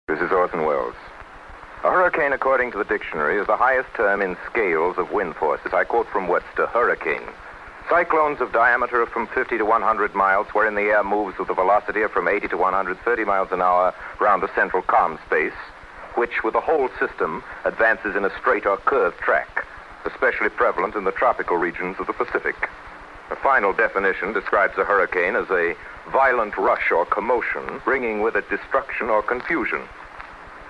This is Orson Welles. A hurricane, according to the dictionary, is the highest term in scales of wind forces. I quote from Webster, hurricane. Cyclones of diameter of from 50 to 100 miles, wherein the air moves with a velocity of from 80 to 130 miles an hour round the central calm space, which, with the whole system, advances in a straight or curved track, especially prevalent in the tropical regions of the Pacific. A final definition describes a hurricane as a violent rush or commotion, bringing with it destruction or confusion.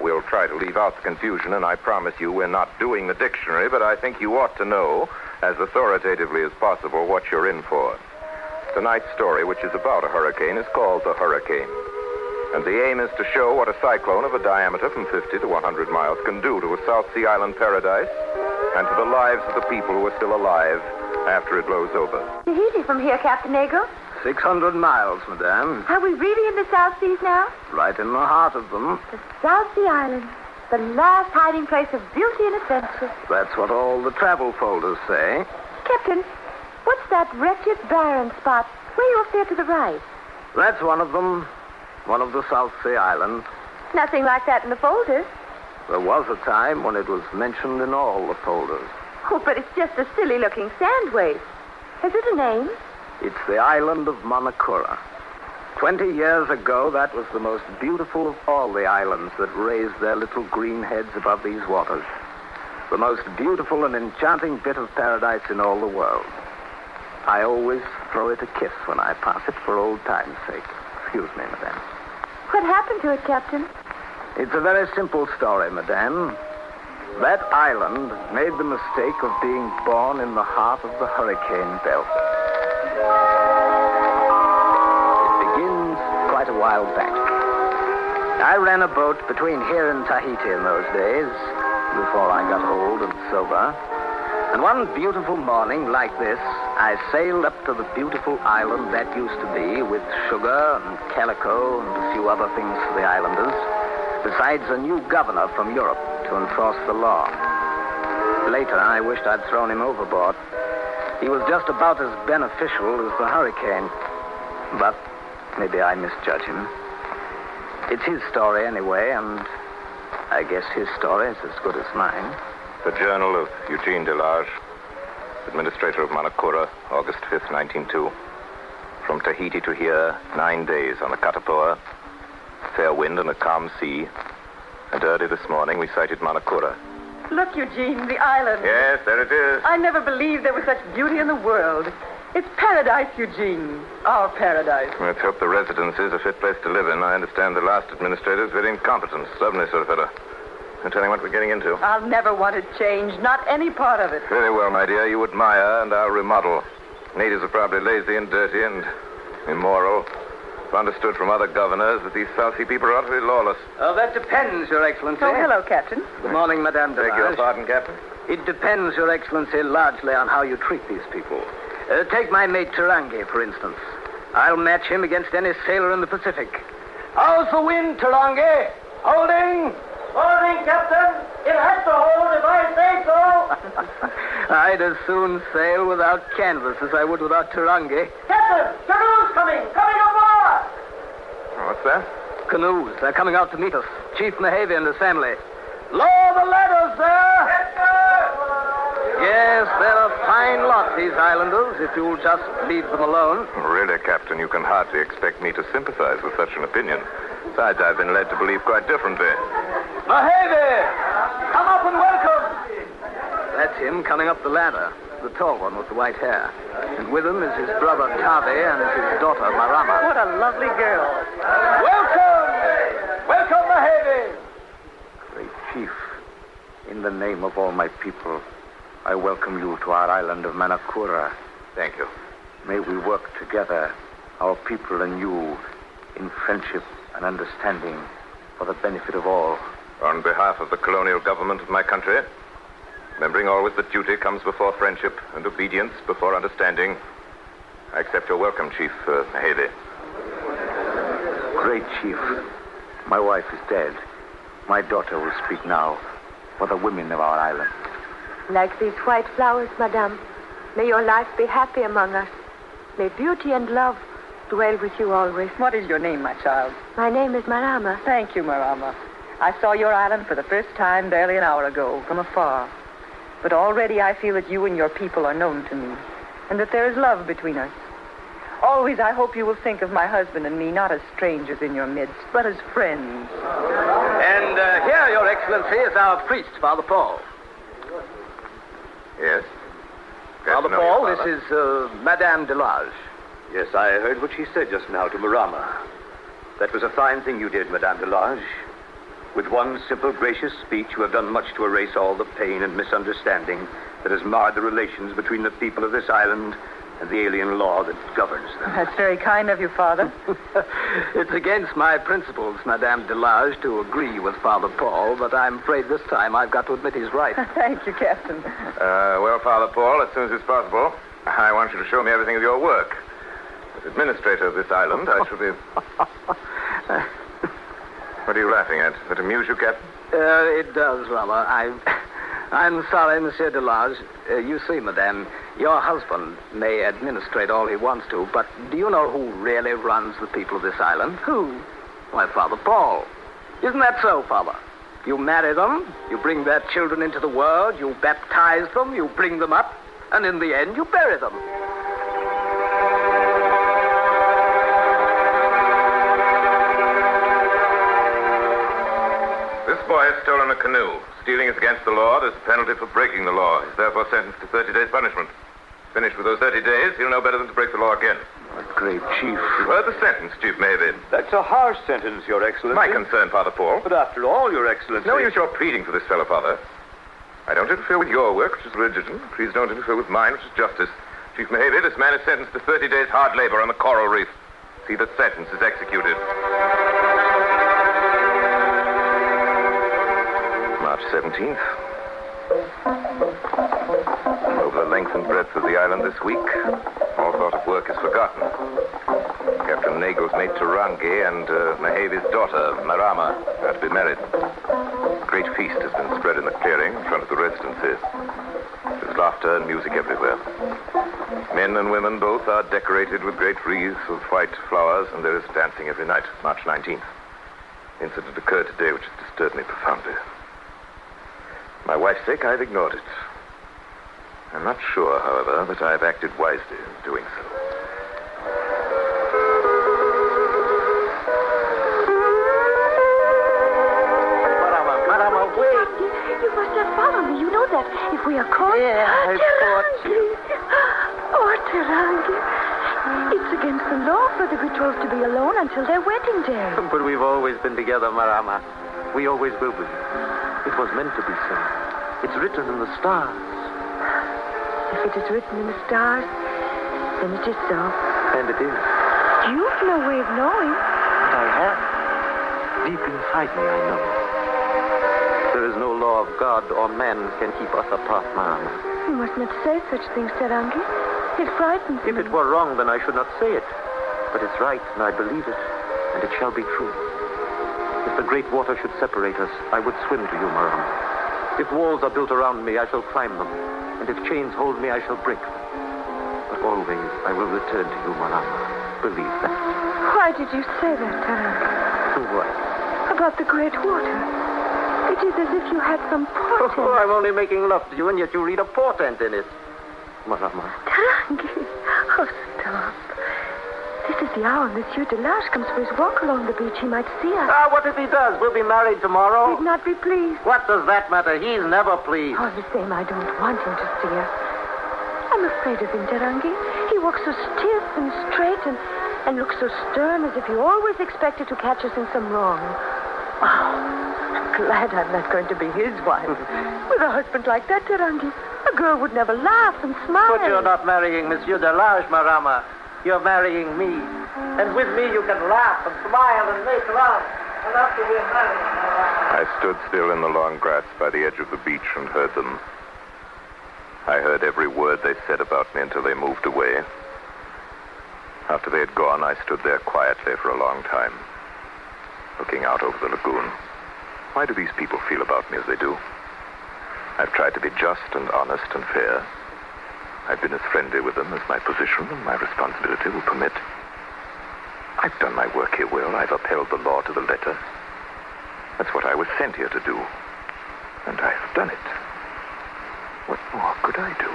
We'll try to leave out the confusion, and I promise you we're not doing the dictionary, but I think you ought to know, as authoritatively as possible, what you're in for. Tonight's story, which is about a hurricane, is called The Hurricane. And the aim is to show what a cyclone of a diameter from 50 to 100 miles can do to a South Sea Island paradise and to the lives of the people who are still alive after it blows over. Tahiti from here, Captain Eagle. 600 miles, madame. Are we really in the South Seas now? Right in the heart of them. The South Sea Islands, the last hiding place of beauty and adventure. That's what all the travel folders say. Captain, what's that wretched barren spot way off there to the right? That's one of them. One of the South Sea Islands. Nothing like that in the folders. There was a time when it was mentioned in all the folders. Oh, but it's just a silly-looking sand waste. Has it a name? It's the island of Manakura. 20 years ago, that was the most beautiful of all the islands that raised their little green heads above these waters. The most beautiful and enchanting bit of paradise in all the world. I always throw it a kiss when I pass it for old time's sake. Excuse me, madame. What happened to it, Captain? It's a very simple story, madame. That island made the mistake of being born in the heart of the hurricane belt. It begins quite a while back. I ran a boat between here and Tahiti in those days, before I got old and sober. And one beautiful morning like this, I sailed up to the beautiful island that used to be, with sugar and calico and a few other things for the islanders, besides a new governor from Europe to enforce the law. Later, I wished I'd thrown him overboard. He was just about as beneficial as the hurricane. But maybe I misjudge him. It's his story anyway, and I guess his story is as good as mine. The Journal of Eugene Delage, Administrator of Manakura, August 5th, 1902. From Tahiti to here, 9 days on a katapoa, fair wind and a calm sea. And early this morning, we sighted Manakura. Look, Eugene, the island. Yes, there it is. I never believed there was such beauty in the world. It's paradise, Eugene. Our paradise. Let's hope the residence is a fit place to live in. I understand the last administrator is very incompetent. Stubborn sort of fellow. I'm telling what we're getting into. I'll never want it changed, not any part of it. Very well, my dear. You admire, and I'll remodel. Natives are probably lazy and dirty and immoral. I've understood from other governors that these South Sea people are utterly lawless. Oh, that depends, Your Excellency. Oh, hello, Captain. Good morning, Madame Beg your pardon, Captain? It depends, Your Excellency, largely on how you treat these people. Take my mate Tarangi, for instance. I'll match him against any sailor in the Pacific. How's the wind, Tarangi? Holding? Holding, Captain. It has to hold if I say so. I'd as soon sail without canvas as I would without Tarangi. Captain, canoes coming. Coming aboard. What's that? Canoes. They're coming out to meet us. Chief Mehavy and his family. Lower the ladders there. Yes, sir. Yes, they're a fine lot, these islanders, if you'll just leave them alone. Really, Captain, you can hardly expect me to sympathize with such an opinion. Besides, I've been led to believe quite differently. Mehavy! Come up and welcome! That's him coming up the ladder. The tall one with the white hair. And with him is his brother Tavi and his daughter Marama. What a lovely girl. Welcome! Welcome, Mehavy! Great Chief, in the name of all my people, I welcome you to our island of Manakura. Thank you. May we work together, our people and you, in friendship and understanding for the benefit of all. On behalf of the colonial government of my country, remembering always that duty comes before friendship and obedience before understanding, I accept your welcome, Chief Mehavy. Great Chief, my wife is dead. My daughter will speak now for the women of our island. Like these white flowers, madame, may your life be happy among us. May beauty and love dwell with you always. What is your name, my child? My name is Marama. Thank you, Marama. I saw your island for the first time barely an hour ago, from afar. But already I feel that you and your people are known to me, and that there is love between us. Always I hope you will think of my husband and me not as strangers in your midst, but as friends. And here, Your Excellency, is our priest, Father Paul. Yes? Father Paul, this is Madame Delage. Yes, I heard what she said just now to Marama. That was a fine thing you did, Madame Delage. With one simple, gracious speech, you have done much to erase all the pain and misunderstanding that has marred the relations between the people of this island and the alien law that governs them. That's very kind of you, Father. It's against my principles, Madame Delage, to agree with Father Paul, but I'm afraid this time I've got to admit he's right. Thank you, Captain. Well, Father Paul, as soon as it's possible, I want you to show me everything of your work. As administrator of this island, I shall be... What are you laughing at? Does it amuse you, Captain? It does, rather. I'm sorry, Monsieur Delage. You see, Madame, your husband may administrate all he wants to, but do you know who really runs the people of this island? Who? Why, Father Paul. Isn't that so, Father? You marry them, you bring their children into the world, you baptize them, you bring them up, and in the end, you bury them. This boy has stolen a canoe. Stealing is against the law. There's a penalty for breaking the law. He's therefore sentenced to 30 days' punishment. Finished with those 30 days, he'll know better than to break the law again. What great chief. You heard the sentence, Chief Maybe. That's a harsh sentence, Your Excellency. My concern, Father Paul. But after all, Your Excellency... No use your pleading for this fellow, Father. I don't interfere with your work, which is religion. Please don't interfere with mine, which is justice. Chief Maybe, this man is sentenced to 30 days' hard labor on the coral reef. See that sentence is executed. March 17th. Over the length and breadth of the island this week, all thought of work is forgotten. Captain Nagel's mate Tarangi and Mahavi's daughter, Marama, are to be married. A great feast has been spread in the clearing in front of the residences. There's laughter and music everywhere. Men and women both are decorated with great wreaths of white flowers, and there is dancing every night, March 19th. Incident occurred today which has disturbed me profoundly. For my wife's sake, I've ignored it. I'm not sure, however, that I've acted wisely in doing so. Marama, wait. You must not follow me. You know that. If we are caught... Yeah, I thought you... Oh, Tarangi. It's against the law for the betrothed to be alone until their wedding day. But we've always been together, Marama. We always will be. It was meant to be so. It's written in the stars. If it is written in the stars, then it is so. And it is. You've no way of knowing. But I have. Deep inside me, I know. There is no law of God or man can keep us apart, Marama. You must not say such things, Tarangi. It frightens me. If it were wrong, then I should not say it. But it's right, and I believe it. And it shall be true. If the great water should separate us, I would swim to you, Marama. If walls are built around me, I shall climb them. And if chains hold me, I shall break them. But always I will return to you, Marama. Believe that. Why did you say that, Tarangi? What? About the great water. It is as if you had some portent. Oh, I'm only making love to you, and yet you read a portent in it. Marama. Tarangi. Oh, stop. This is the hour Monsieur Delage comes for his walk along the beach. He might see us. Ah, what if he does? We'll be married tomorrow. He'd not be pleased. What does that matter? He's never pleased. All the same, I don't want him to see us. I'm afraid of him, Tarangi. He walks so stiff and straight and looks so stern as if he always expected to catch us in some wrong. Oh, I'm glad I'm not going to be his wife. With a husband like that, Tarangi, a girl would never laugh and smile. But you're not marrying Monsieur Delage, Marama. You're marrying me. And with me you can laugh and smile and make love. And after we're married, I stood still in the long grass by the edge of the beach and heard them. I heard every word they said about me until they moved away. After they had gone, I stood there quietly for a long time, looking out over the lagoon. Why do these people feel about me as they do? I've tried to be just and honest and fair. I've been as friendly with them as my position and my responsibility will permit. I've done my work here well. I've upheld the law to the letter. That's what I was sent here to do. And I've done it. What more could I do?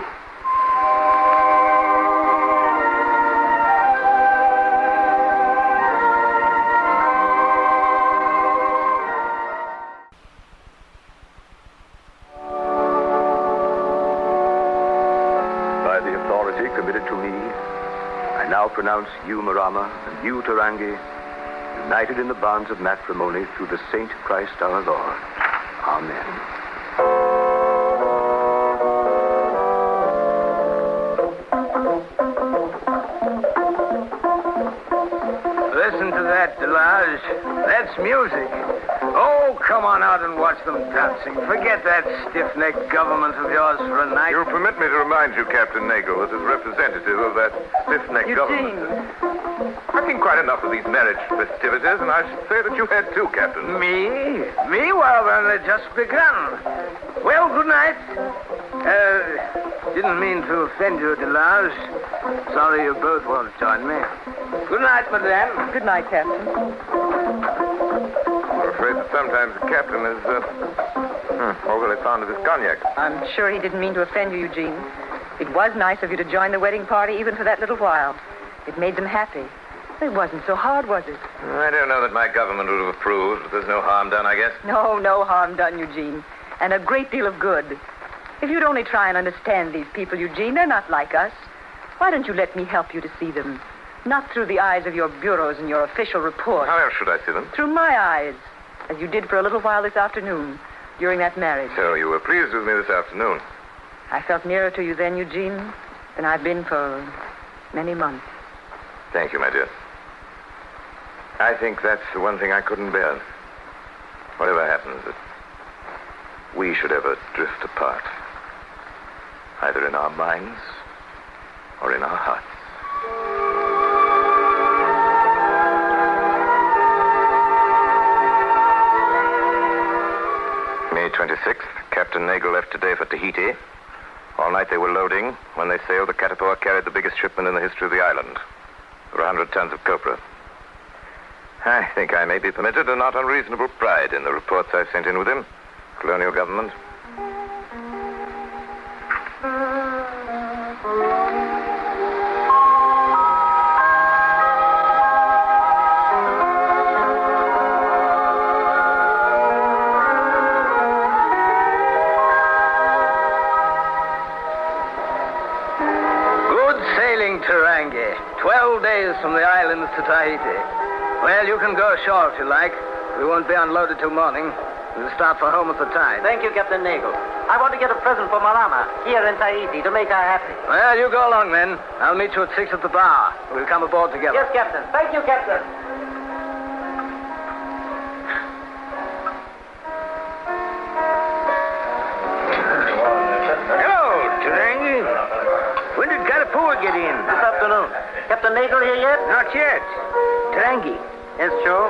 By the authority committed to me, I now pronounce you, Marama, and you, Tarangi, united in the bonds of matrimony through the Saint Christ our Lord. Amen. Listen to that, Delage. That's music. Oh, come on out and watch them dancing. Forget that stiff-necked government of yours for a night. You'll permit me to remind you, Captain Nagel, that as representative of that stiff-necked government... I've seen quite enough of these marriage festivities, and I should say that you had too, Captain. Me? Well, then, they've just begun. Well, good night. Didn't mean to offend you, Delage. Sorry you both won't join me. Good night, madame. Good night, Captain. I'm afraid that sometimes the captain is overly fond of his cognac. I'm sure he didn't mean to offend you, Eugene. It was nice of you to join the wedding party even for that little while. It made them happy. It wasn't so hard, was it? I don't know that my government would have approved, but there's no harm done, I guess. No harm done, Eugene. And a great deal of good. If you'd only try and understand these people, Eugene, they're not like us. Why don't you let me help you to see them? Not through the eyes of your bureaus and your official reports. How else should I see them? Through my eyes, as you did for a little while this afternoon, during that marriage. So you were pleased with me this afternoon? I felt nearer to you then, Eugene, than I've been for many months. Thank you, my dear. I think that's the one thing I couldn't bear. Whatever happens, that we should ever drift apart. Either in our minds or in our hearts. May 26th, Captain Nagel left today for Tahiti. All night they were loading. When they sailed, the Caterpillar carried the biggest shipment in the history of the island. There were 100 tons of copra. I think I may be permitted a not unreasonable pride in the reports I've sent in with him. Colonial government. Good sailing, Tarangi. 12 days from the islands to Tahiti. Well, you can go ashore if you like. We won't be unloaded till morning. We'll start for home at the tide. Thank you, Captain Nagel. I want to get a present for Marama here in Tahiti to make her happy. Well, you go along then. I'll meet you at 6 at the bar. We'll come aboard together. Yes, Captain. Thank you, Captain. Hello, Tarangi. When did Caterpillar get in? This afternoon. Captain Nagel here yet? Not yet. Tarangi, Yes, Joe.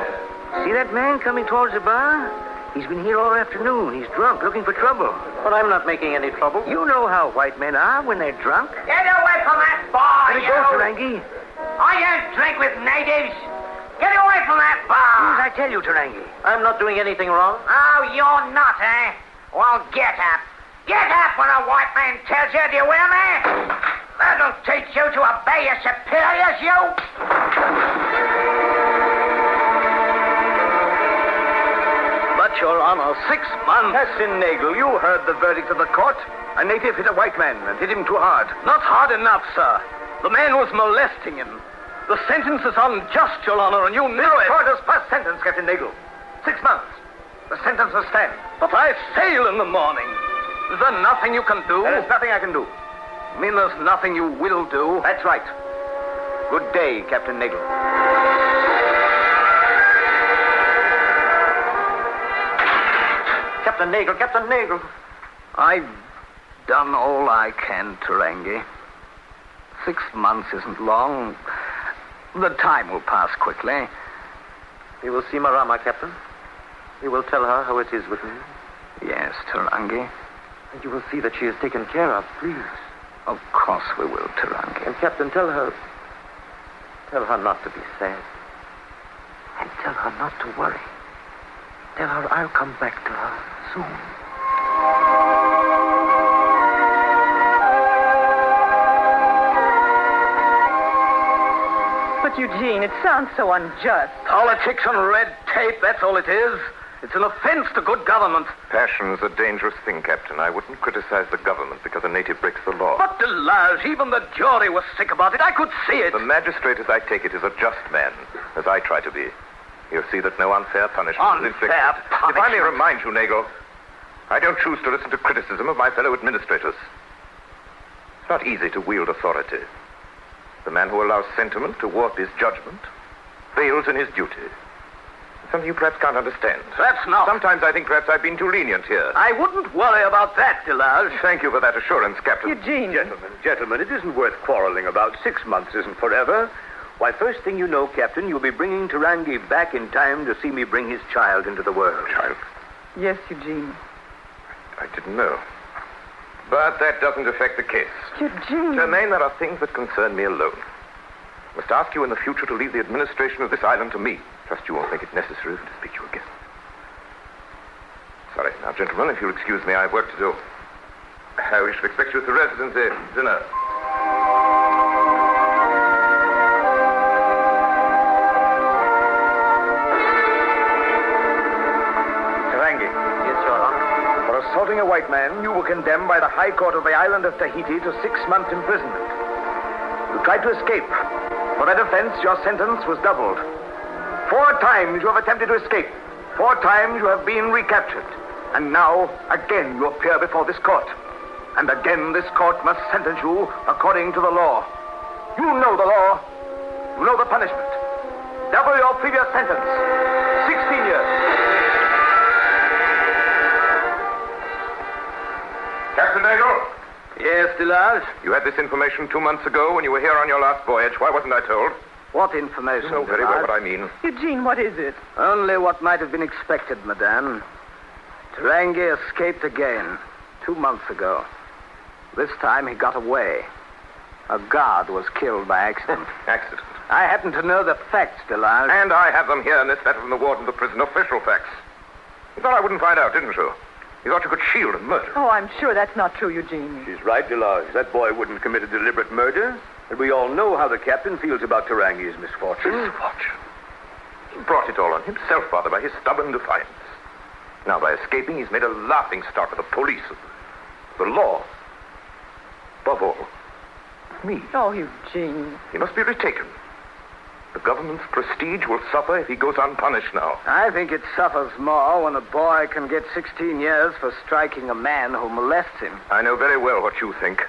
see that man coming towards the bar? He's been here all afternoon. He's drunk, looking for trouble. But I'm not making any trouble. You know how white men are when they're drunk. Get away from that bar, Let it go, Tarangi. I don't drink with natives. Get away from that bar. I tell you, Tarangi. I'm not doing anything wrong. Oh, you're not, eh? Well, get up. Get up when a white man tells you, do you hear me? That'll teach you to obey your superiors, you. But, Your Honor, 6 months. Captain Nagel, you heard the verdict of the court. A native hit a white man and hit him too hard. Not hard enough, sir. The man was molesting him. The sentence is unjust, Your Honor, and you knew it. Court has passed sentence, Captain Nagel. 6 months. The sentence will stand. But I sail in the morning. Is there nothing you can do? There is nothing I can do. You mean there's nothing you will do? That's right. Good day, Captain Nagel. Captain Nagel, Captain Nagel. I've done all I can, Tarangi. 6 months isn't long. The time will pass quickly. You will see Marama, Captain. You will tell her how it is with me. Yes, Tarangi. And you will see that she is taken care of, please. Of course we will, Tarangi. And, Captain, tell her not to be sad. And tell her not to worry. Tell her I'll come back to her soon. But, Eugene, it sounds so unjust. Politics and red tape, that's all it is. It's an offense to good government. Passion's a dangerous thing, Captain. I wouldn't criticize the government because a native breaks the law. But Delage, even the jury was sick about it. I could see it. The magistrate, as I take it, is a just man, as I try to be. He'll see that no unfair punishment is inflicted. Unfair punishment? If I may remind you, Nagel, I don't choose to listen to criticism of my fellow administrators. It's not easy to wield authority. The man who allows sentiment to warp his judgment fails in his duty. Something you perhaps can't understand. Perhaps not. Sometimes I think perhaps I've been too lenient here. I wouldn't worry about that, Delage. Thank you for that assurance, Captain. Eugene. Gentlemen, it isn't worth quarreling about. 6 months isn't forever. Why, first thing you know, Captain, you'll be bringing Tarangi back in time to see me bring his child into the world. Child? Yes, Eugene. I didn't know. But that doesn't affect the case. Eugene. Germaine, there are things that concern me alone. I must ask you in the future to leave the administration of this island to me. Trust you won't think it necessary to speak to you again. Sorry. Now, gentlemen, if you'll excuse me, I have work to do. We shall expect you at the residency dinner. Tarangi. Yes, Your Honor. For assaulting a white man, you were condemned by the High Court of the island of Tahiti to 6 months imprisonment. You tried to escape. For that offense, your sentence was doubled. 4 times you have attempted to escape. 4 times you have been recaptured. And now, again, you appear before this court. And again, this court must sentence you according to the law. You know the law. You know the punishment. Double your previous sentence. 16 years. Captain Nagel? Yes, Delage? You had this information 2 months ago when you were here on your last voyage. Why wasn't I told? What information, You know very well what I mean. Eugene, what is it? Only what might have been expected, madame. Tarangi escaped again 2 months ago. This time he got away. A guard was killed by accident. Accident. I happen to know the facts, Delage. And I have them here in this letter from the warden of the prison. Official facts. You thought I wouldn't find out, didn't you? You thought you could shield a murder. Oh, I'm sure that's not true, Eugene. She's right, Delage. That boy wouldn't commit a deliberate murder. And we all know how the captain feels about Tarangi's misfortune. Misfortune? He brought it all on himself, Father, by his stubborn defiance. Now, by escaping, he's made a laughing stock of the police, of the law. Above all, me. Oh, Eugene. He must be retaken. The government's prestige will suffer if he goes unpunished now. I think it suffers more when a boy can get 16 years for striking a man who molests him. I know very well what you think.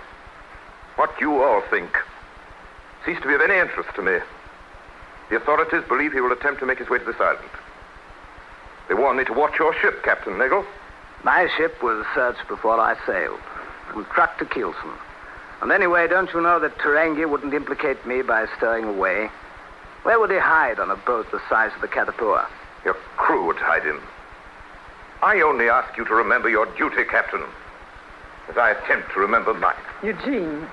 What you all think. Cease to be of any interest to me. The authorities believe he will attempt to make his way to this island. They warned me to watch your ship, Captain Nagel. My ship was searched before I sailed, from Truck to Kielson. And anyway, don't you know that Tarangi wouldn't implicate me by stowing away? Where would he hide on a boat the size of the Katapua? Your crew would hide him. I only ask you to remember your duty, Captain, as I attempt to remember mine. Eugene,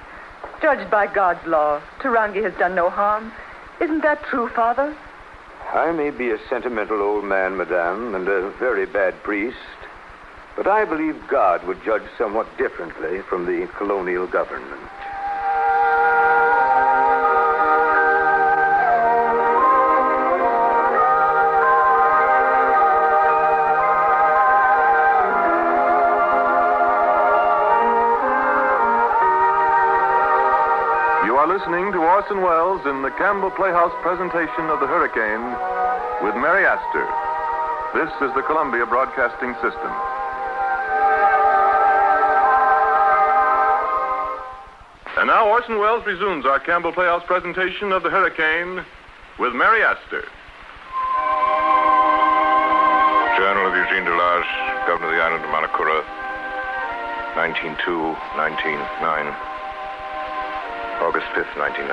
judged by God's law, Tarangi has done no harm. Isn't that true, Father? I may be a sentimental old man, madame, and a very bad priest, but I believe God would judge somewhat differently from the colonial government. Listening to Orson Welles in the Campbell Playhouse presentation of The Hurricane with Mary Astor. This is the Columbia Broadcasting System. And now Orson Welles resumes our Campbell Playhouse presentation of The Hurricane with Mary Astor. Journal of Eugene Delage, Governor of the Island of Manakura, 1902-1909. August 5th, 1909.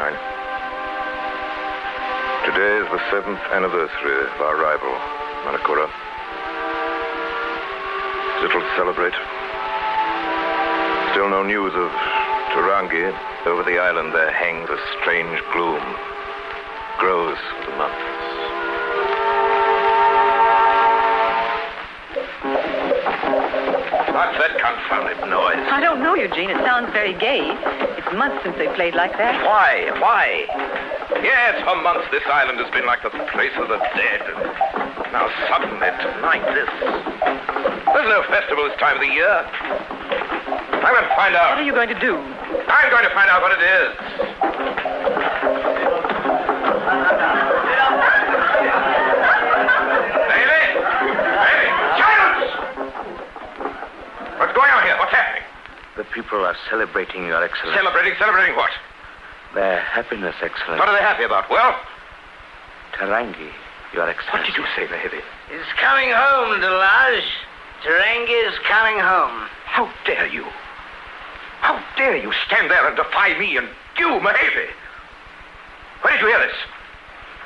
Today is the 7th anniversary of our arrival, Manakura. Little to celebrate. Still no news of Tarangi. Over the island there hangs a strange gloom. Grows with the months. confounded noise? I don't know, Eugene. It sounds very gay. It's months since they played like that. Why? Yes, for months this island has been like the place of the dead. Now suddenly, tonight, this... There's no festival this time of the year. I'm going to find out. What are you going to do? I'm going to find out what it is. Baby! Silence! What's going on here? What's happening? The people are celebrating, Your Excellency. Celebrating what? Their happiness, Excellency. What are they happy about? Well? Tarangi, Your Excellency. What did you say, Mahebe? He's coming home, Delage. Tarangi is coming home. How dare you? How dare you stand there and defy me and you, Mahebe? Where did you hear this?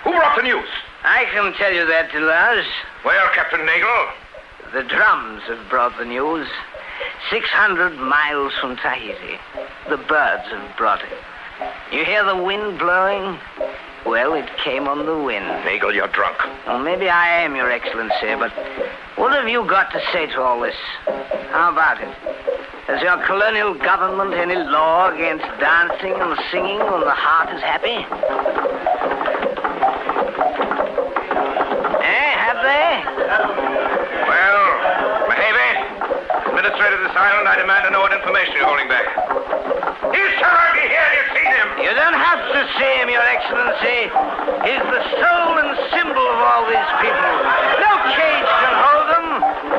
Who brought the news? I can tell you that, Delage. Well, Captain Nagel? The drums have brought the news. 600 miles from Tahiti. The birds have brought it. You hear the wind blowing? Well, it came on the wind. Nagel, you're drunk. Well, maybe I am, Your Excellency, but what have you got to say to all this? How about it? Has your colonial government any law against dancing and singing when the heart is happy? Have they? Well, Mahebe, administrator of this island, I demand to know what information you're holding back. Is Tarangi here? You've seen him. You don't have to see him, Your Excellency. He's the soul and symbol of all these people. No cage can hold them.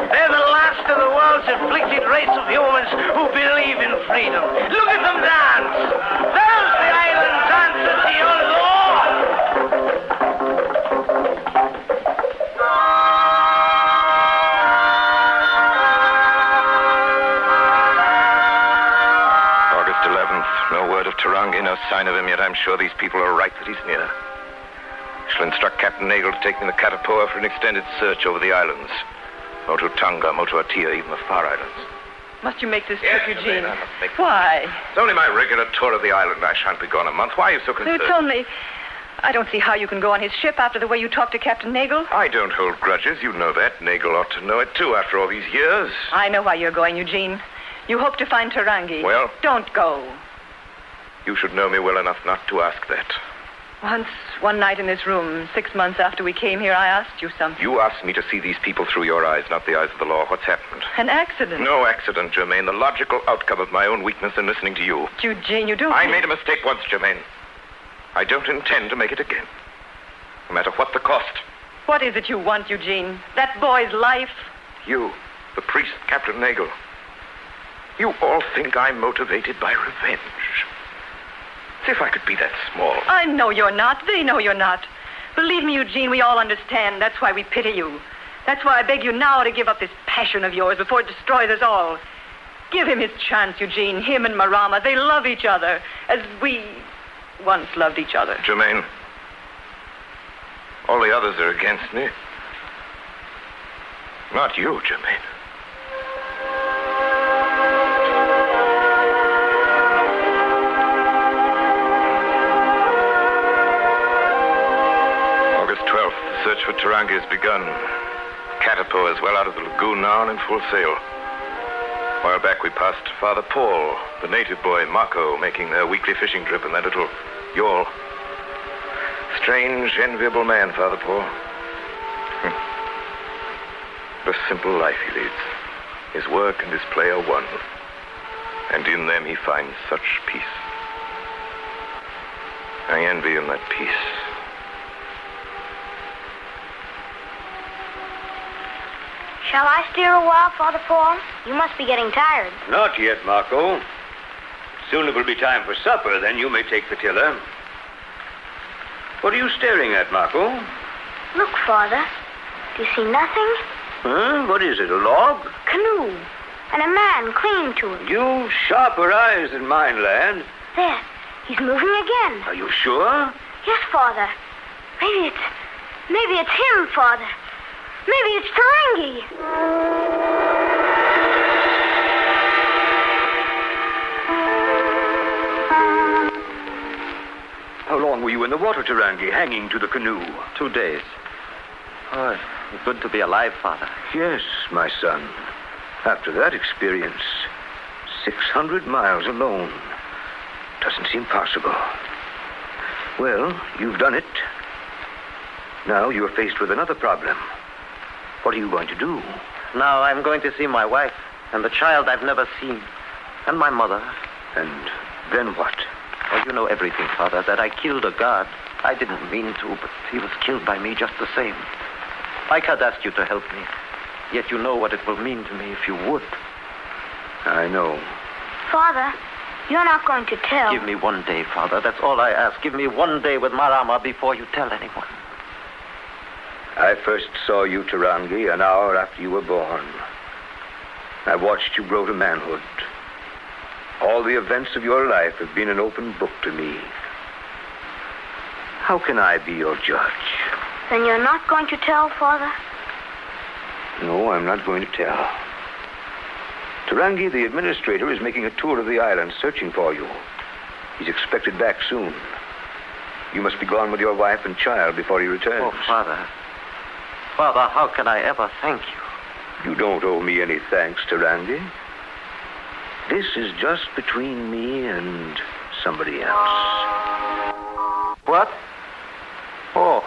They're the last of the world's afflicted race of humans who believe in freedom. Look at them dance. There's the island dancer to your law. August 11th. No word of Tarangi, no sign of him, yet I'm sure these people are right that he's near. Shall instruct Captain Nagel to take me to Katapoa for an extended search over the islands. Motu Tonga, Motu Atia, even the Far Islands. Must you make this Yes, trip, Eugene? I must make it. Why? It's only my regular tour of the island. I shan't be gone a month. Why are you so concerned? It's only... I don't see how you can go on his ship after the way you talked to Captain Nagel. I don't hold grudges. You know that. Nagel ought to know it, too, after all these years. I know why you're going, Eugene. You hope to find Tarangi. Well? Don't go. You should know me well enough not to ask that. Once, one night in this room, 6 months after we came here, I asked you something. You asked me to see these people through your eyes, not the eyes of the law. What's happened? An accident. No accident, Germaine. The logical outcome of my own weakness in listening to you. Eugene, you don't... I made a mistake once, Germaine. I don't intend to make it again. No matter what the cost. What is it you want, Eugene? That boy's life? You, the priest, Captain Nagel. You all think I'm motivated by revenge. As if I could be that small. I know you're not. They know you're not. Believe me, Eugene, we all understand. That's why we pity you. That's why I beg you now to give up this passion of yours before it destroys us all. Give him his chance, Eugene. Him and Marama. They love each other as we once loved each other. Germaine, all the others are against me. Not you, Germaine. The search for Tarangi has begun. Katapoa is well out of the lagoon now and in full sail. A while back we passed Father Paul, the native boy, Mako, making their weekly fishing trip in their little yawl. Strange, enviable man, Father Paul. What a simple life he leads. His work and his play are one. And in them he finds such peace. I envy him that peace. Shall I steer a while, Father Paul? You must be getting tired. Not yet, Marco. Soon it will be time for supper, then you may take the tiller. What are you staring at, Marco? Look, Father. Do you see nothing? Huh? What is it, a log? Canoe. And a man clinging to it. You've sharper eyes than mine, lad. There. He's moving again. Are you sure? Yes, Father. Maybe it's him, Father. Maybe it's Tarangi. How long were you in the water, Tarangi, hanging to the canoe? 2 days. Oh, it's good to be alive, Father. Yes, my son. After that experience, 600 miles alone. Doesn't seem possible. Well, you've done it. Now you're faced with another problem. What are you going to do? Now I'm going to see my wife and the child I've never seen, and my mother. And then what? Well, you know everything, Father, that I killed a guard. I didn't mean to, but he was killed by me just the same. I can't ask you to help me, yet you know what it will mean to me if you would. I know. Father, you're not going to tell. Give me one day, Father. That's all I ask. Give me one day with Marama before you tell anyone. I first saw you, Tarangi, an hour after you were born. I watched you grow to manhood. All the events of your life have been an open book to me. How can I be your judge? Then you're not going to tell, Father? No, I'm not going to tell. Tarangi, the administrator, is making a tour of the island searching for you. He's expected back soon. You must be gone with your wife and child before he returns. Oh, Father. Father, how can I ever thank you? You don't owe me any thanks, Tarangi. This is just between me and somebody else. What? Oh,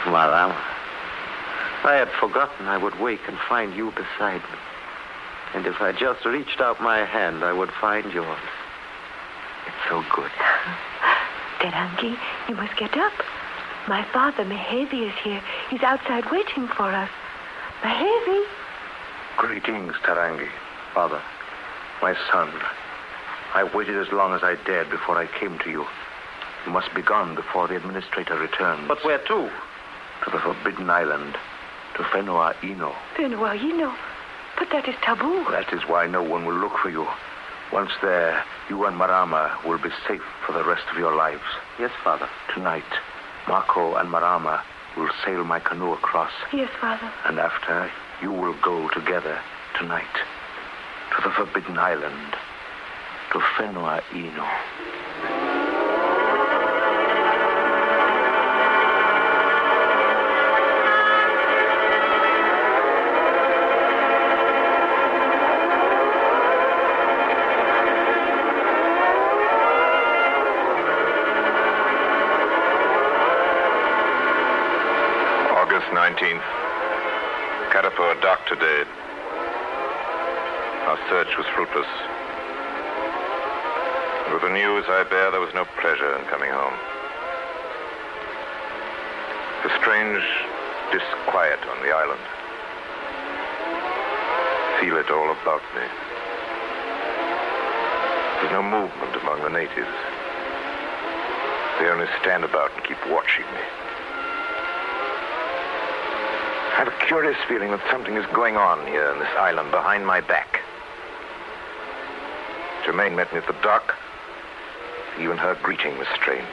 Marama. I had forgotten I would wake and find you beside me. And if I just reached out my hand, I would find yours. It's so good. Tarangi, you must get up. My father, Mehevi, is here. He's outside waiting for us. Mehevi. Greetings, Tarangi. Father, my son. I waited as long as I dared before I came to you. You must be gone before the administrator returns. But where to? To the Forbidden Island, to Whenua Ino. Whenua Ino? But that is taboo. That is why no one will look for you. Once there, you and Marama will be safe for the rest of your lives. Yes, Father. Tonight, Mako and Marama will sail my canoe across. Yes, Father. And after, you will go together tonight to the Forbidden Island, to Whenua Ino. August 19th. Catapor docked today. Our search was fruitless. With the news I bear, there was no pleasure in coming home. A strange disquiet on the island. Feel it all about me. There's no movement among the natives. They only stand about and keep watching me. I have a curious feeling that something is going on here in this island behind my back. Germaine met me at the dock. Even her greeting was strained.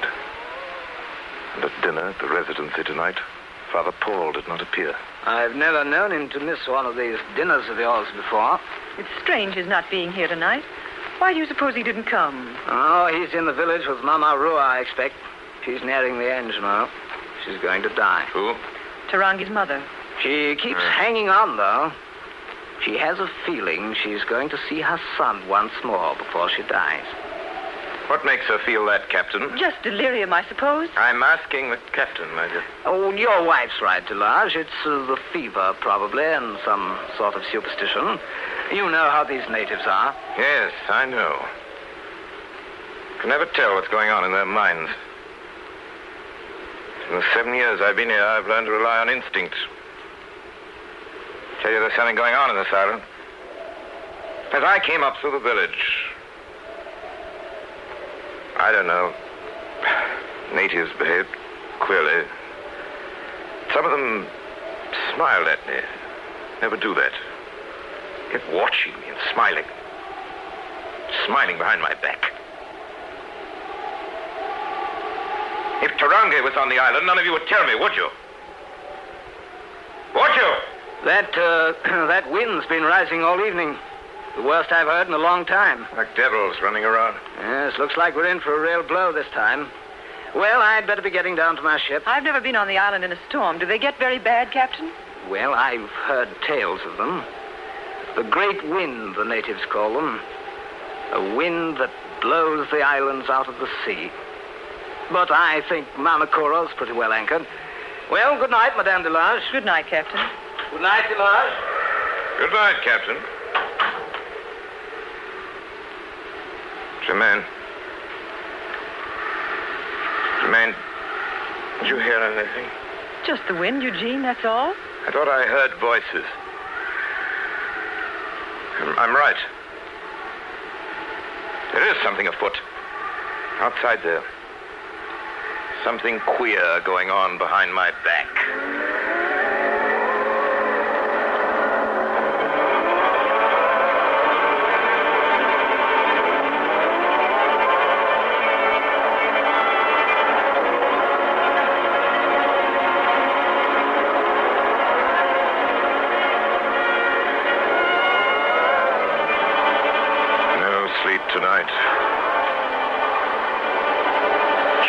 And at dinner at the residency tonight, Father Paul did not appear. I've never known him to miss one of these dinners of yours before. It's strange his not being here tonight. Why do you suppose he didn't come? Oh, he's in the village with Mama Rua, I expect. She's nearing the end now. She's going to die. Who? Tarangi's mother. She keeps hanging on, though. She has a feeling she's going to see her son once more before she dies. What makes her feel that, Captain? Just delirium, I suppose. I'm asking the captain, Major. Oh, your wife's right, Delage. It's the fever, probably, and some sort of superstition. You know how these natives are. Yes, I know. Can never tell what's going on in their minds. In the 7 years I've been here, I've learned to rely on instinct. Tell you there's something going on in this island. As I came up through the village, I don't know, natives behaved queerly. Some of them smiled at me. Never do that. Kept watching me and smiling. Smiling behind my back. If Tarangi was on the island, none of you would tell me, would you? Would you? That wind's been rising all evening. The worst I've heard in a long time. Like devils running around. Yes, looks like we're in for a real blow this time. Well, I'd better be getting down to my ship. I've never been on the island in a storm. Do they get very bad, Captain? Well, I've heard tales of them. The great wind, the natives call them. A wind that blows the islands out of the sea. But I think Mamacoro's pretty well anchored. Well, good night, Madame Delage. Good night, Captain. Good night, Delage. Good night, Captain. Jermaine. Jermaine, did you hear anything? Just the wind, Eugene, that's all. I thought I heard voices. I'm right. There is something afoot. Outside there. Something queer going on behind my back. Tonight.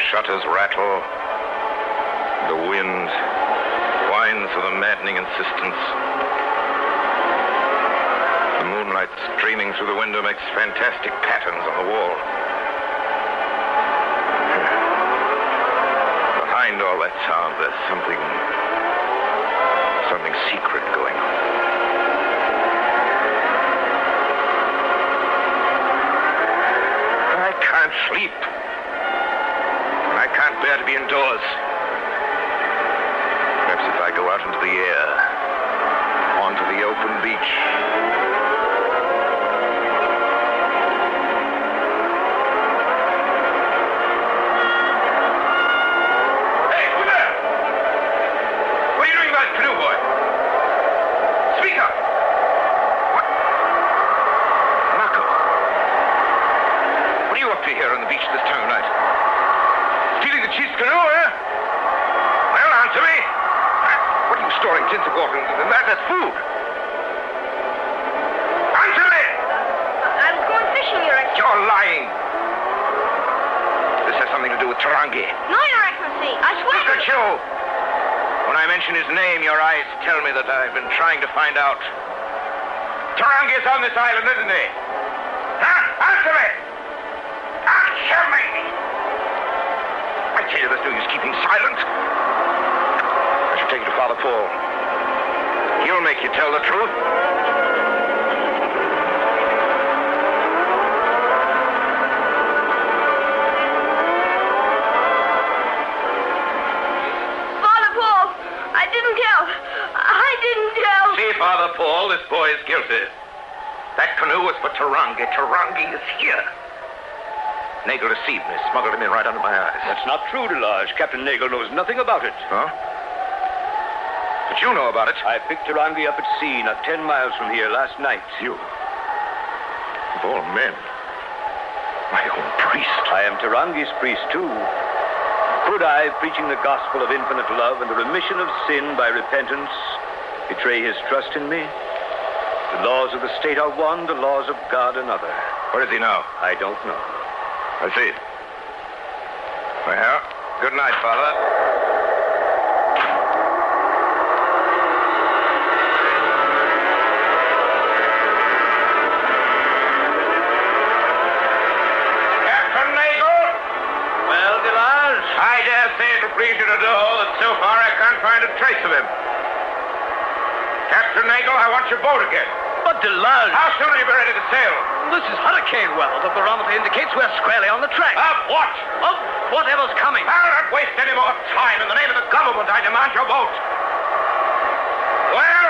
Shutters rattle. The wind whines with a maddening insistence. The moonlight streaming through the window makes fantastic patterns on the wall. Behind all that sound, there's something secret going on. I can't sleep. I can't bear to be indoors. Perhaps if I go out into the air, onto the open beach. Hey, who there? What are you doing by the canoe, boy? Speak up. What? Marco. What are you up to here on the beach this time of night? Stealing the chief's canoe, eh? Well, answer me. What are you storing tins of water in? That's food. Answer me! I'm going fishing, Your Excellency. You're lying. This has something to do with Tarangi. No, Your Excellency. I swear. Look at you. When I mention his name, your eyes tell me that I've been trying to find out. Tarangi is on this island, isn't he? Huh? Answer me! Answer me! I tell you, there's no use keeping silent. I should take you to Father Paul. He'll make you tell the truth. Father Paul, I didn't tell. I didn't tell. See, Father Paul, this boy is guilty. That canoe was for Tarangi. Tarangi is here. Nagel deceived me, smuggled him in right under my eyes. That's not true, Delage. Captain Nagel knows nothing about it. Huh? But you know about it. I picked Tarangi up at sea, not 10 miles from here, last night. You? Of all men. My own priest. I am Tarangi's priest, too. Could I, preaching the gospel of infinite love and the remission of sin by repentance, betray his trust in me? The laws of the state are one, the laws of God another. Where is he now? I don't know. I see. Well, good night, Father. Captain Nagel? Well, Delage? I dare say it'll please you to know that so far I can't find a trace of him. Captain Nagel, I want your boat again. But Delage... How soon will you be ready to sail? This is hurricane well. The barometer indicates we're squarely on the track. Of what? Of whatever's coming. I'll not waste any more time. In the name of the government, I demand your boat. Well?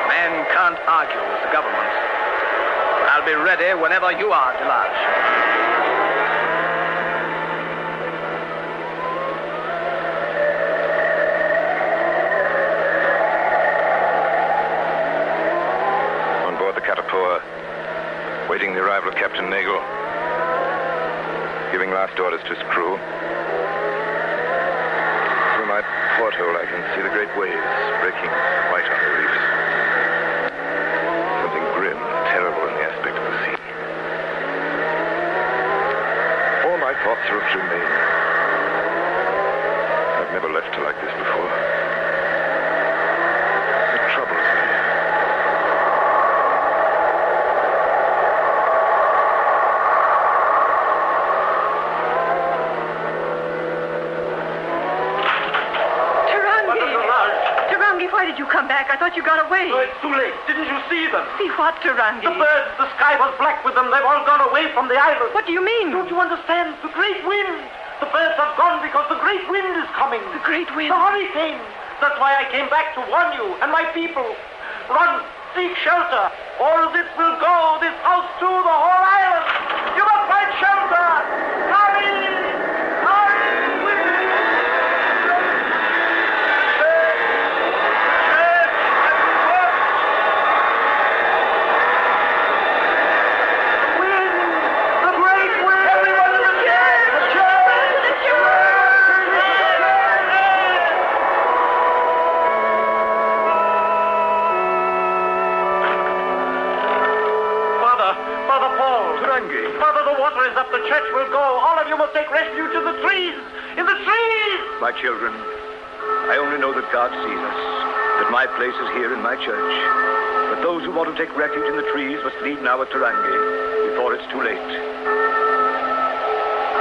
Men can't argue with the government. I'll be ready whenever you are, Delage. On board the Catapora, waiting the arrival of Captain Nagel, giving last orders to his crew. Through my porthole, I can see the great waves breaking white on the reefs. Something grim, terrible in the aspect of the sea. All my thoughts are of Jermaine. I've never left her like this before. It troubles me. Why did you come back? I thought you got away. Oh, it's too late. Didn't you see them? See what, Tarangi? The birds, the sky was black with them. They've all gone away from the island. What do you mean? Don't you understand? The great wind. The birds have gone because the great wind is coming. The great wind? The hurricane. That's why I came back to warn you and my people. Run, seek shelter. All this will go, this house too, the whole island. You must find shelter. Hurry! Hurry! The church will go. All of you must take refuge in the trees. In the trees! My children, I only know that God sees us, that my place is here in my church. But those who want to take refuge in the trees must leave now at Tarangi before it's too late.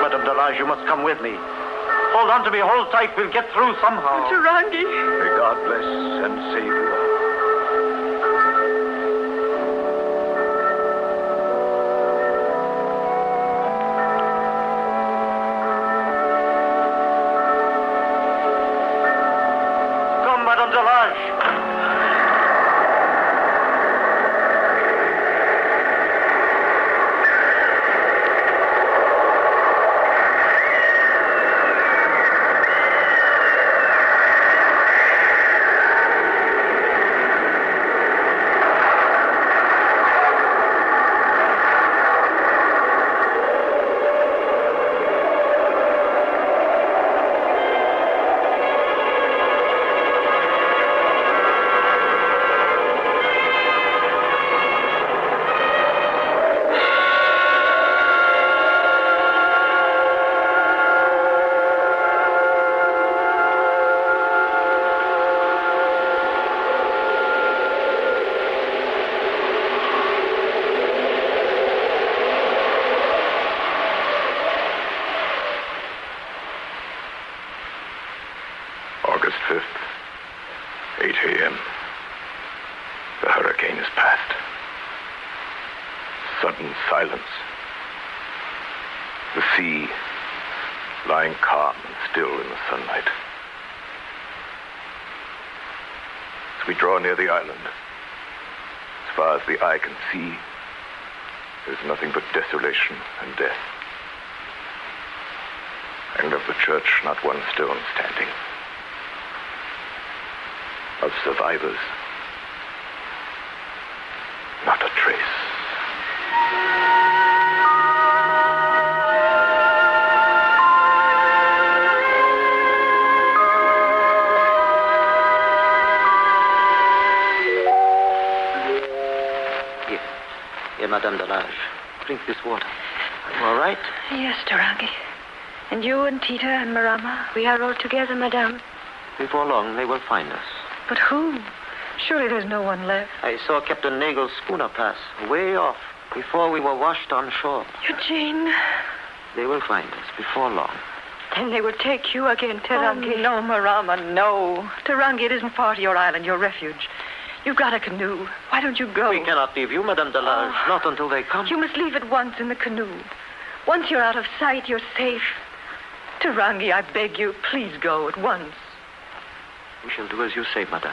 Madame Delage, you must come with me. Hold on to me, hold tight. We'll get through somehow. Tarangi. May God bless and save you all. August 5th, 8 a.m. The hurricane is past. Sudden silence. The sea lying calm and still in the sunlight. As we draw near the island, as far as the eye can see, there's nothing but desolation and death. And of the church, not one stone standing. Of survivors, not a trace. Here, Madame Delage. Drink this water. Are you all right? Yes, Tarangi. And you and Tita and Marama, we are all together, Madame. Before long, they will find us. But who? Surely there's no one left. I saw Captain Nagel's schooner pass, way off, before we were washed on shore. Eugene. They will find us before long. Then they will take you again, Tarangi. Oh, no, Marama, no. Tarangi, it isn't far to your island, your refuge. You've got a canoe. Why don't you go? We cannot leave you, Madame Delage, not until they come. You must leave at once in the canoe. Once you're out of sight, you're safe. Tarangi, I beg you, please go at once. We shall do as you say, Madame.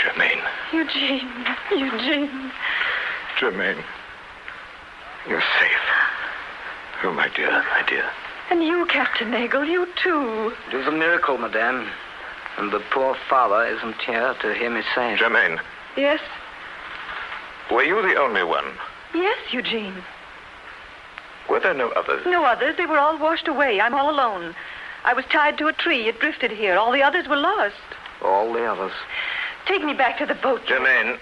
Germaine. Eugene. Germaine. You're safe. Oh, my dear. And you, Captain Nagel, you too. It is a miracle, Madame. And the poor father isn't here to hear me say. Germaine, Yes? were you the only one? Yes, Eugene. Were there no others? No others. They were all washed away. I'm all alone. I was tied to a tree. It drifted here. All the others were lost. All the others. Take me back to the boat. Germaine,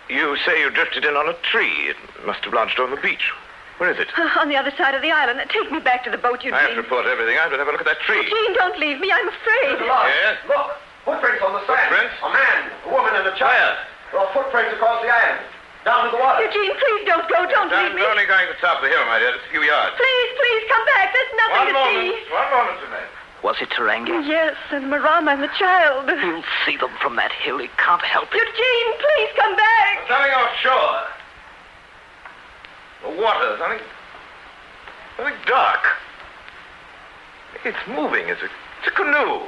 you say you drifted in on a tree. It must have lodged on the beach. Where is it? On the other side of the island. Take me back to the boat, Eugene. I have to report everything. I have to have a look at that tree. Eugene, don't leave me. I'm afraid. Yes? Look, footprints on the sand. Footprints? A man, a woman, and a child. There are footprints across the island. Down to the water. Eugene, please don't go. Don't leave me. I'm only going to the top of the hill, my dear. Just a few yards. Please, come back. There's nothing to see. One moment, Jeanette. Was it Tarangi? Yes, and Marama and the child. You'll see them from that hill. He can't help it. Eugene, please come back. There's something offshore. The water, something dark. It's moving. It's a canoe.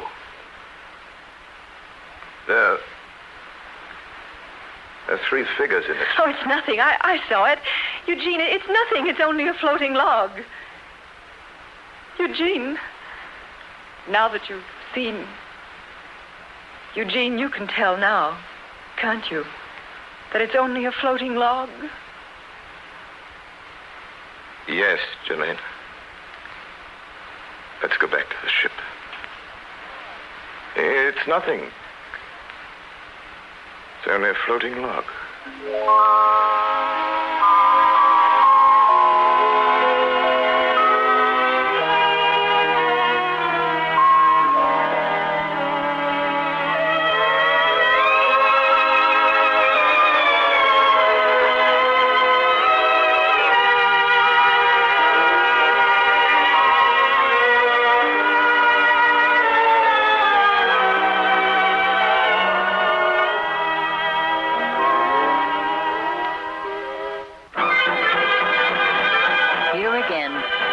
There are three figures in it. Oh, it's nothing. I saw it. Eugene, it's nothing. It's only a floating log. Eugene, now that you've seen... Eugene, you can tell now, can't you, that it's only a floating log? Yes, Jelaine. Let's go back to the ship. It's nothing. It's only a floating log.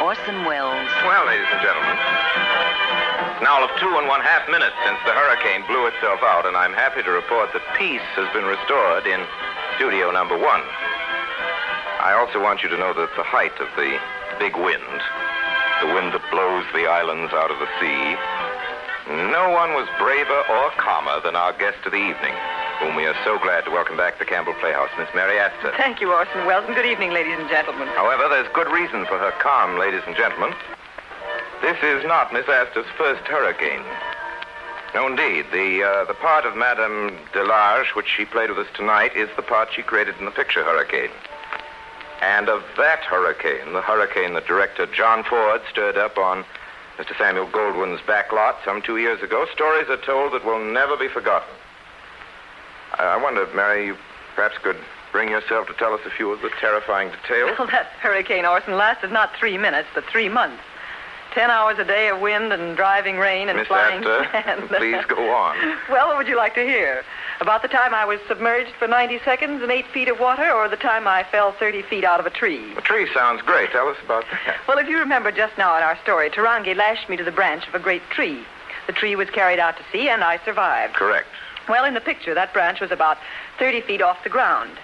Orson Welles. Well, ladies and gentlemen, it's now of 2.5 minutes since the hurricane blew itself out, and I'm happy to report that peace has been restored in studio number 1. I also want you to know that the height of the big wind, the wind that blows the islands out of the sea, no one was braver or calmer than our guest of the evening, whom we are so glad to welcome back to Campbell Playhouse, Miss Mary Astor. Thank you, Orson Welles, and good evening, ladies and gentlemen. However, there's good reason for her calm, ladies and gentlemen. This is not Miss Astor's first hurricane. No, indeed. The part of Madame Delarge, which she played with us tonight, is the part she created in the picture Hurricane. And of that hurricane, the hurricane that director John Ford stirred up on Mr. Samuel Goldwyn's back lot some 2 years ago, stories are told that will never be forgotten. I wonder, Mary, you perhaps could bring yourself to tell us a few of the terrifying details. Well, that hurricane, Orson, lasted not 3 minutes, but 3 months. 10 hours a day of wind and driving rain and Miss flying Astor, sand. please go on. Well, what would you like to hear? About the time I was submerged for 90 seconds in 8 feet of water, or the time I fell 30 feet out of a tree? The tree sounds great. Tell us about that. Well, if you remember just now in our story, Tarangi lashed me to the branch of a great tree. The tree was carried out to sea, and I survived. Correct. Well, in the picture, that branch was about 30 feet off the ground.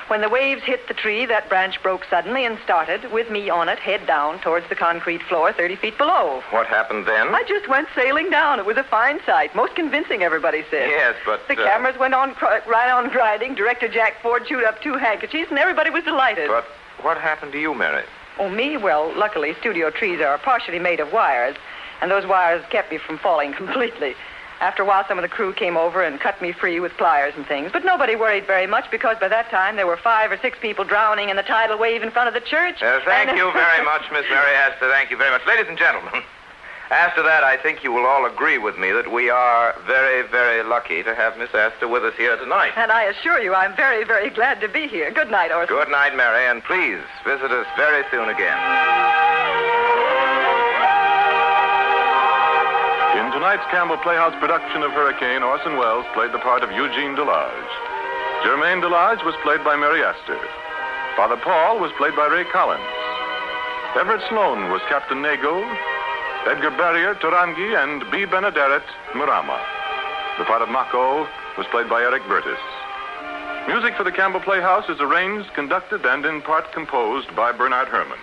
When the waves hit the tree, that branch broke suddenly and started, with me on it, head down towards the concrete floor 30 feet below. What happened then? I just went sailing down. It was a fine sight. Most convincing, everybody said. Yes, but... The cameras went on right on grinding. Director Jack Ford chewed up 2 handkerchiefs, and everybody was delighted. But what happened to you, Mary? Oh, me? Well, luckily, studio trees are partially made of wires, and those wires kept me from falling completely. After a while, some of the crew came over and cut me free with pliers and things. But nobody worried very much because by that time there were 5 or 6 people drowning in the tidal wave in front of the church. Thank you very much, Miss Mary Astor. Thank you very much. Ladies and gentlemen, after that, I think you will all agree with me that we are very, very lucky to have Miss Astor with us here tonight. And I assure you, I'm very, very glad to be here. Good night, Orson. Good night, Mary, and please visit us very soon again. In tonight's Campbell Playhouse production of Hurricane, Orson Welles played the part of Eugene Delarge. Germaine Delarge was played by Mary Astor. Father Paul was played by Ray Collins. Everett Sloane was Captain Nago. Edgar Barrier, Tarangi, and B. Bernaderet, Marama. The part of Mako was played by Eric Burtis. Music for the Campbell Playhouse is arranged, conducted, and in part composed by Bernard Herrmann.